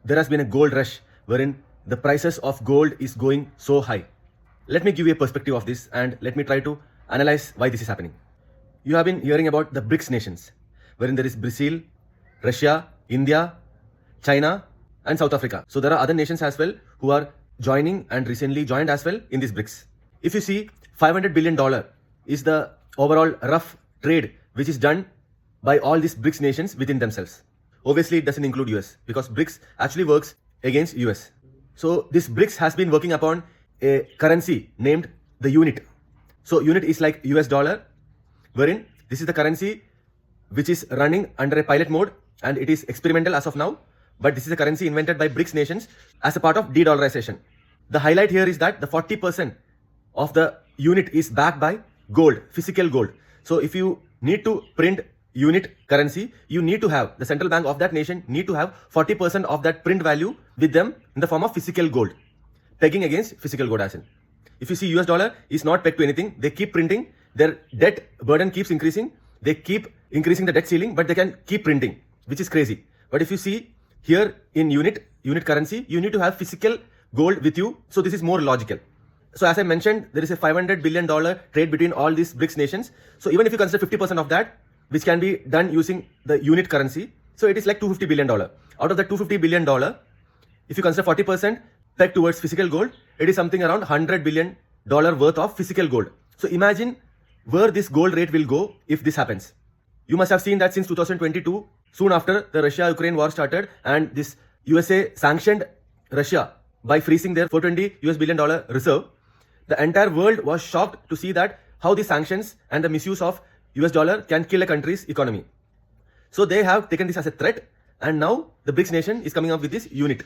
there has been a gold rush wherein the prices of gold is going so high. Let me give you a perspective of this and let me try to analyze why this is happening. You have been hearing about the BRICS nations, wherein there is Brazil, Russia, India, China, and South Africa. So there are other nations as well who are joining and recently joined as well in this BRICS. If you see, $500 billion is the overall rough trade which is done by all these BRICS nations within themselves. Obviously, it doesn't include US because BRICS actually works against US. So this BRICS has been working upon a currency named the unit. So unit is like US dollar, wherein this is the currency which is running under a pilot mode and it is experimental as of now. But this is a currency invented by BRICS nations as a part of de-dollarization. The highlight here is that the 40% of the unit is backed by gold, physical gold. So if you need to print unit currency, you need to have, the central bank of that nation need to have 40% of that print value with them in the form of physical gold, pegging against physical gold as in. If you see US dollar is not pegged to anything, they keep printing, their debt burden keeps increasing, they keep increasing the debt ceiling, but they can keep printing, which is crazy. But if you see here in unit currency, you need to have physical gold with you. So this is more logical. So as I mentioned, there is a $500 billion trade between all these BRICS nations. So even if you consider 50% of that, which can be done using the unit currency, so it is like $250 billion. Out of that $250 billion, if you consider 40% pegged towards physical gold, it is something around $100 billion worth of physical gold. So imagine where this gold rate will go if this happens. You must have seen that since 2022, soon after the Russia-Ukraine war started and this USA sanctioned Russia by freezing their $420 billion reserve, the entire world was shocked to see that how the sanctions and the misuse of US dollar can kill a country's economy. So they have taken this as a threat and now the BRICS nation is coming up with this unit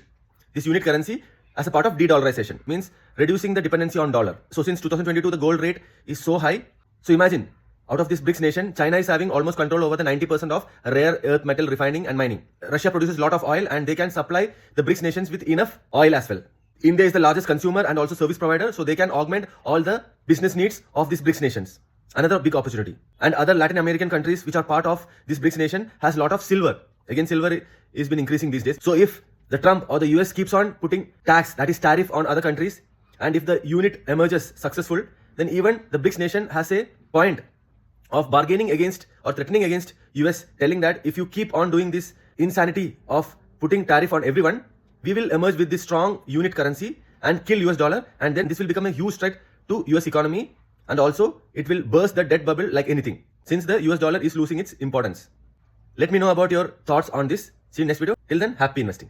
currency as a part of de-dollarization, means reducing the dependency on dollar. So since 2022, the gold rate is so high. So imagine, out of this BRICS nation, China is having almost control over the 90% of rare earth metal refining and mining. Russia produces a lot of oil and they can supply the BRICS nations with enough oil as well. India is the largest consumer and also service provider, so they can augment all the business needs of these BRICS nations. Another big opportunity. And other Latin American countries which are part of this BRICS nation has a lot of silver. Again, silver has been increasing these days. So if the Trump or the US keeps on putting tax, that is tariff on other countries, and if the unit emerges successful, then even the BRICS nation has a point of bargaining against or threatening against US, telling that if you keep on doing this insanity of putting tariff on everyone, we will emerge with this strong unit currency and kill US dollar, and then this will become a huge threat to US economy, and also it will burst the debt bubble like anything since the US dollar is losing its importance. Let me know about your thoughts on this. See you next video. Till then, happy investing.